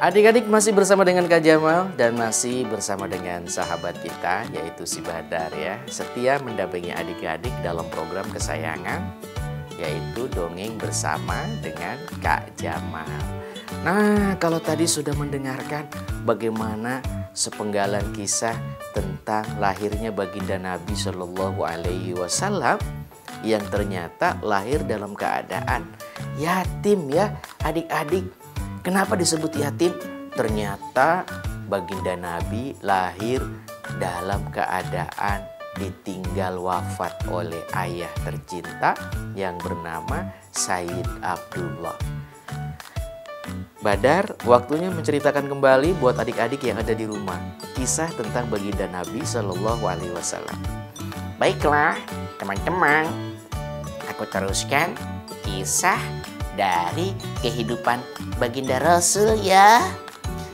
Adik-adik masih bersama dengan Kak Jamal dan masih bersama dengan sahabat kita yaitu si Badar ya. Setia mendampingi adik-adik dalam program kesayangan yaitu Dongeng Bersama dengan Kak Jamal. Nah, kalau tadi sudah mendengarkan bagaimana sepenggalan kisah tentang lahirnya baginda Nabi Shallallahu Alaihi Wasallam yang ternyata lahir dalam keadaan yatim ya adik-adik. Kenapa disebut yatim? Ternyata baginda Nabi lahir dalam keadaan ditinggal wafat oleh ayah tercinta yang bernama Sayyid Abdullah. Badar, waktunya menceritakan kembali buat adik-adik yang ada di rumah kisah tentang baginda Nabi Shallallahu Alaihi Wasallam. Baiklah teman-teman, aku teruskan kisah dari kehidupan baginda Rasul ya.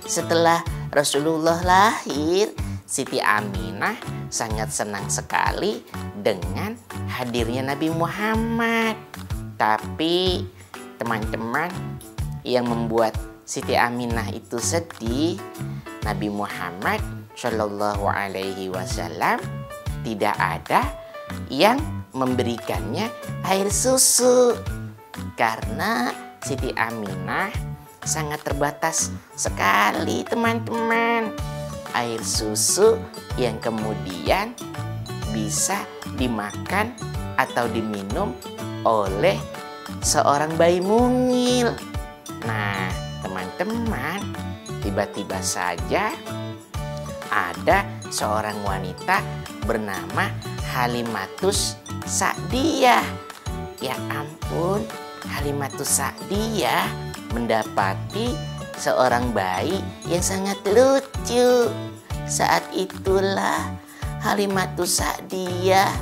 Setelah Rasulullah lahir, Siti Aminah sangat senang sekali dengan hadirnya Nabi Muhammad. Tapi teman-teman, yang membuat Siti Aminah itu sedih, Nabi Muhammad Shallallahu Alaihi Wasallam tidak ada yang memberikannya air susu. Karena Siti Aminah sangat terbatas sekali teman-teman. Air susu yang kemudian bisa dimakan atau diminum oleh seorang bayi mungil. Nah teman-teman, tiba-tiba saja ada seorang wanita bernama Halimatus Sa'diyah. Ya ampun, Halimatus Sa'diyah mendapati seorang bayi yang sangat lucu. Saat itulah Halimatus Sa'diyah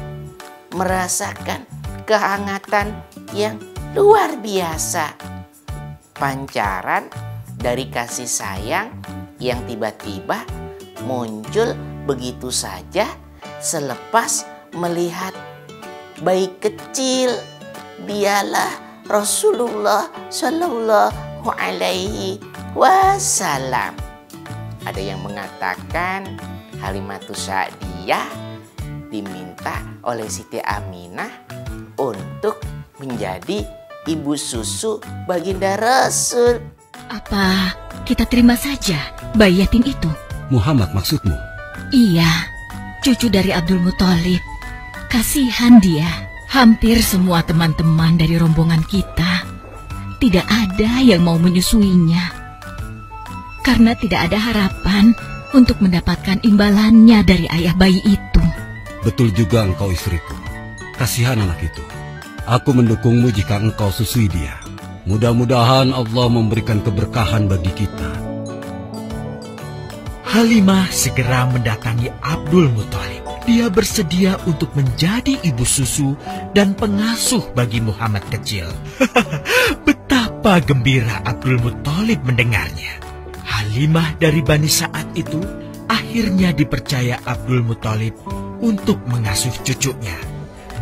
merasakan kehangatan yang luar biasa. Pancaran dari kasih sayang yang tiba-tiba muncul begitu saja selepas melihat bayi kecil. Dialah Rasulullah Shallallahu Alaihi Wasallam. Ada yang mengatakan Halimatus Sa'diyah diminta oleh Siti Aminah untuk menjadi ibu susu baginda Rasul. Apa kita terima saja bayi yatim itu? Muhammad maksudmu? Iya, cucu dari Abdul Muthalib. Kasihan dia. Hampir semua teman-teman dari rombongan kita tidak ada yang mau menyusuinya. Karena tidak ada harapan untuk mendapatkan imbalannya dari ayah bayi itu. Betul juga engkau istriku. Kasihan anak itu. Aku mendukungmu jika engkau susui dia. Mudah-mudahan Allah memberikan keberkahan bagi kita. Halimah segera mendatangi Abdul Muthalib. Dia bersedia untuk menjadi ibu susu dan pengasuh bagi Muhammad kecil. Betapa gembira Abdul Muthalib mendengarnya. Halimah dari Bani Sa'ad itu akhirnya dipercaya Abdul Muthalib untuk mengasuh cucunya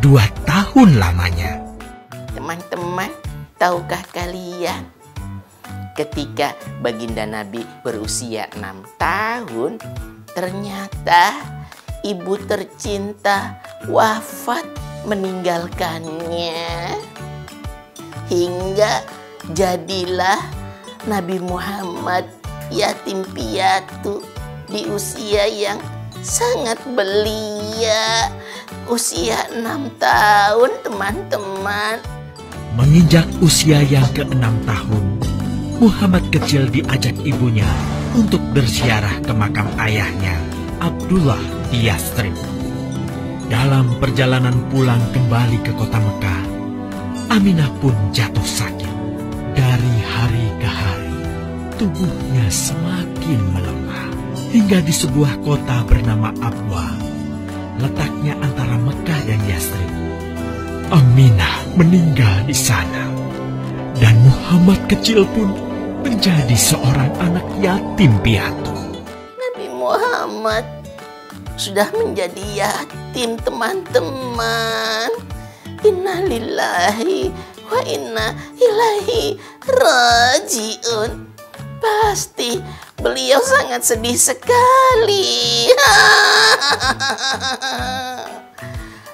2 tahun lamanya. Teman-teman, tahukah kalian ketika baginda Nabi berusia 6 tahun, ternyata ibu tercinta wafat meninggalkannya. Hingga jadilah Nabi Muhammad yatim piatu di usia yang sangat belia. Usia 6 tahun teman-teman. Menginjak usia yang ke-6 tahun, Muhammad kecil diajak ibunya untuk berziarah ke makam ayahnya, Abdullah di Yathrib. Dalam perjalanan pulang kembali ke kota Mekah, Aminah pun jatuh sakit. Dari hari ke hari, tubuhnya semakin melemah. Hingga di sebuah kota bernama Abwa, letaknya antara Mekah dan Yathrib, Aminah meninggal di sana. Dan Muhammad kecil pun menjadi seorang anak yatim piatu. Nabi Muhammad sudah menjadi yatim teman-teman. Innalillahi wa inna ilaihi rajiun. Pasti beliau sangat sedih sekali.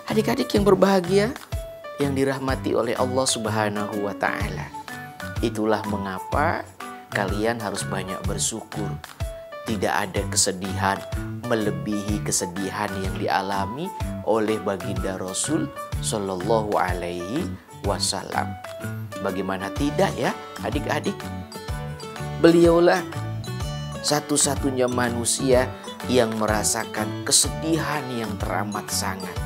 Adik-adik yang berbahagia, yang dirahmati oleh Allah Subhanahu wa Ta'ala, itulah mengapa kalian harus banyak bersyukur. Tidak ada kesedihan melebihi kesedihan yang dialami oleh baginda Rasul Shallallahu Alaihi Wasallam. Bagaimana tidak ya adik-adik? Beliaulah satu-satunya manusia yang merasakan kesedihan yang teramat sangat.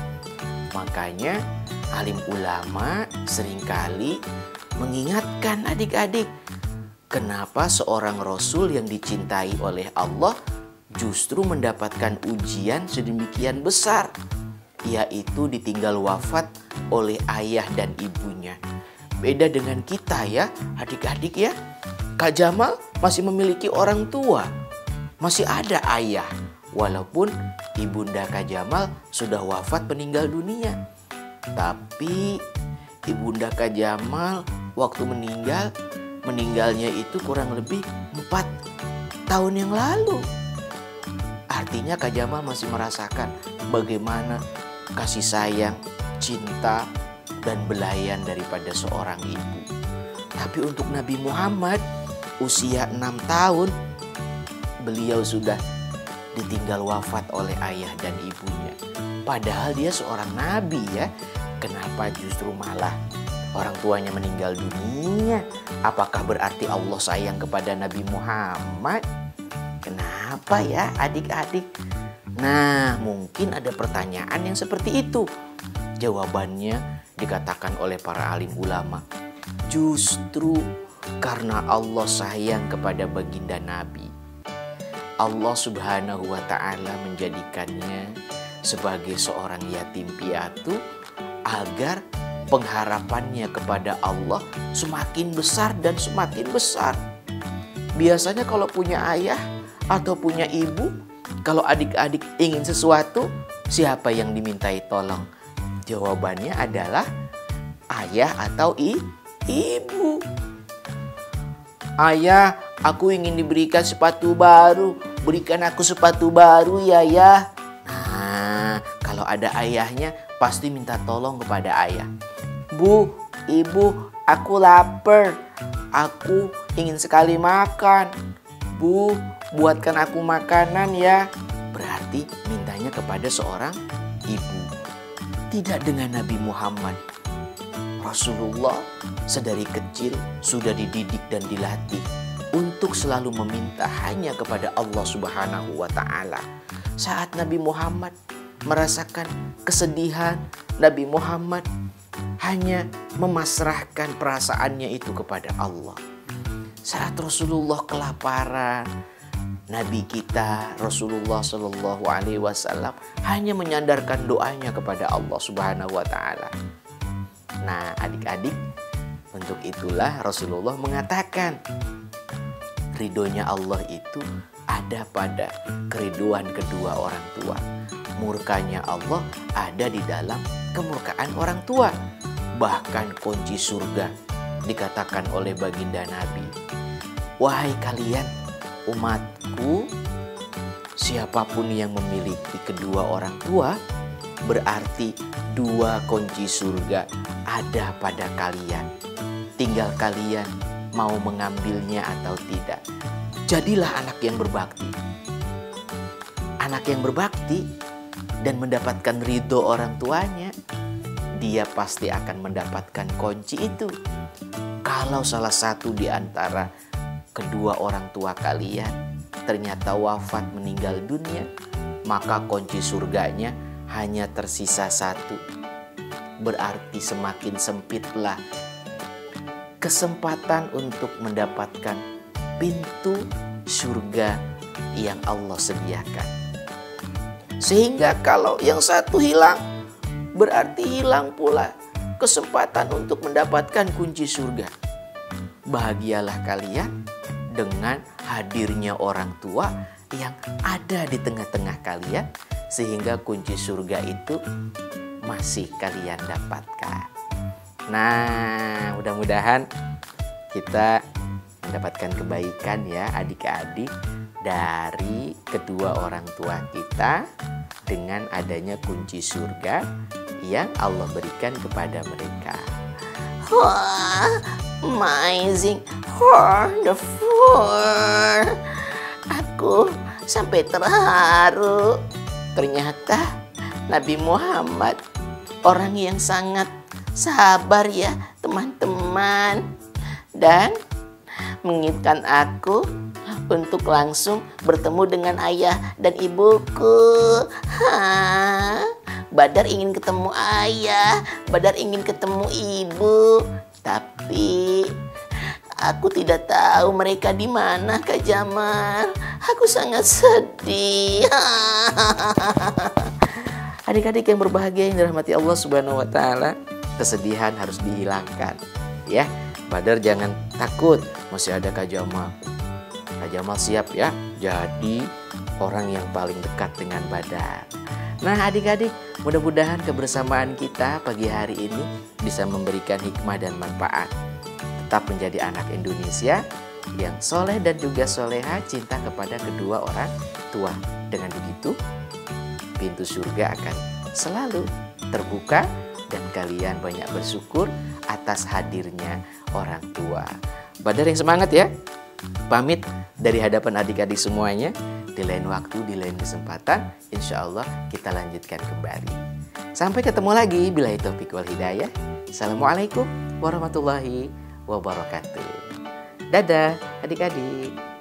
Makanya alim ulama seringkali mengingatkan adik-adik, kenapa seorang Rasul yang dicintai oleh Allah justru mendapatkan ujian sedemikian besar, yaitu ditinggal wafat oleh ayah dan ibunya. Beda dengan kita ya adik-adik ya. Kak Jamal masih memiliki orang tua, masih ada ayah, walaupun ibunda Kak Jamal sudah wafat meninggal dunia. Tapi ibunda Kak Jamal waktu meninggalnya itu kurang lebih 4 tahun yang lalu. Artinya Kak Jamal masih merasakan bagaimana kasih sayang, cinta, dan belayan daripada seorang ibu. Tapi untuk Nabi Muhammad usia 6 tahun, beliau sudah ditinggal wafat oleh ayah dan ibunya. Padahal dia seorang nabi ya. Kenapa justru malah orang tuanya meninggal dunia? Apakah berarti Allah sayang kepada Nabi Muhammad? Kenapa ya adik-adik? Nah, mungkin ada pertanyaan yang seperti itu. Jawabannya dikatakan oleh para alim ulama, justru karena Allah sayang kepada baginda Nabi, Allah Subhanahu wa Ta'ala menjadikannya sebagai seorang yatim piatu agar pengharapannya kepada Allah semakin besar dan semakin besar. Biasanya kalau punya ayah atau punya ibu, kalau adik-adik ingin sesuatu, siapa yang dimintai tolong? Jawabannya adalah ayah atau ibu. Ayah, aku ingin diberikan sepatu baru. Berikan aku sepatu baru ya. Nah, kalau ada ayahnya pasti minta tolong kepada ayah. Bu, ibu, aku lapar. Aku ingin sekali makan. Bu, buatkan aku makanan ya. Berarti mintanya kepada seorang ibu. Tidak dengan Nabi Muhammad. Rasulullah sedari kecil sudah dididik dan dilatih untuk selalu meminta hanya kepada Allah Subhanahu wa Ta'ala. Saat Nabi Muhammad merasakan kesedihan, Nabi Muhammad hanya memasrahkan perasaannya itu kepada Allah. Saat Rasulullah kelaparan, Nabi kita Rasulullah Shallallahu Alaihi Wasallam hanya menyandarkan doanya kepada Allah Subhanahu wa Ta'ala. Nah adik-adik, untuk itulah Rasulullah mengatakan ridhonya Allah itu ada pada keriduan kedua orang tua. Murkanya Allah ada di dalam kemurkaan orang tua. Bahkan kunci surga dikatakan oleh baginda Nabi, wahai kalian umatku, siapapun yang memiliki kedua orang tua, berarti 2 kunci surga ada pada kalian. Tinggal kalian mau mengambilnya atau tidak. Jadilah anak yang berbakti. Anak yang berbakti dan mendapatkan ridho orang tuanya, dia pasti akan mendapatkan kunci itu. Kalau salah satu di antara kedua orang tua kalian ternyata wafat meninggal dunia, maka kunci surganya hanya tersisa 1. Berarti semakin sempitlah kesempatan untuk mendapatkan pintu surga yang Allah sediakan. Sehingga kalau yang satu hilang, berarti hilang pula kesempatan untuk mendapatkan kunci surga. Bahagialah kalian dengan hadirnya orang tua yang ada di tengah-tengah kalian, sehingga kunci surga itu masih kalian dapatkan. Nah, mudah-mudahan kita mendapatkan kebaikan ya adik-adik dari kedua orang tua kita dengan adanya kunci surga yang Allah berikan kepada mereka. Wah, amazing, wonderful. Aku sampai terharu. Ternyata Nabi Muhammad orang yang sangat sabar ya teman-teman. Dan menginginkan aku untuk langsung bertemu dengan ayah dan ibuku. Badar ingin ketemu ayah, Badar ingin ketemu ibu. Tapi aku tidak tahu mereka di mana, Kak Jamal. Aku sangat sedih. Adik-adik yang berbahagia yang dirahmati Allah Subhanahu wa taala, kesedihan harus dihilangkan ya. Badar jangan takut, masih ada Kak Jamal. Kak Jamal siap ya jadi orang yang paling dekat dengan Badar. Nah adik-adik, mudah-mudahan kebersamaan kita pagi hari ini bisa memberikan hikmah dan manfaat. Tetap menjadi anak Indonesia yang soleh dan juga soleha, cinta kepada kedua orang tua. Dengan begitu, pintu surga akan selalu terbuka dan kalian banyak bersyukur atas hadirnya orang tua. Badar yang semangat ya. Pamit dari hadapan adik-adik semuanya. Di lain waktu, di lain kesempatan, insya Allah kita lanjutkan kembali. Sampai ketemu lagi. Billahi taufiq wal hidayah. Assalamualaikum warahmatullahi wabarakatuh. Dadah adik-adik.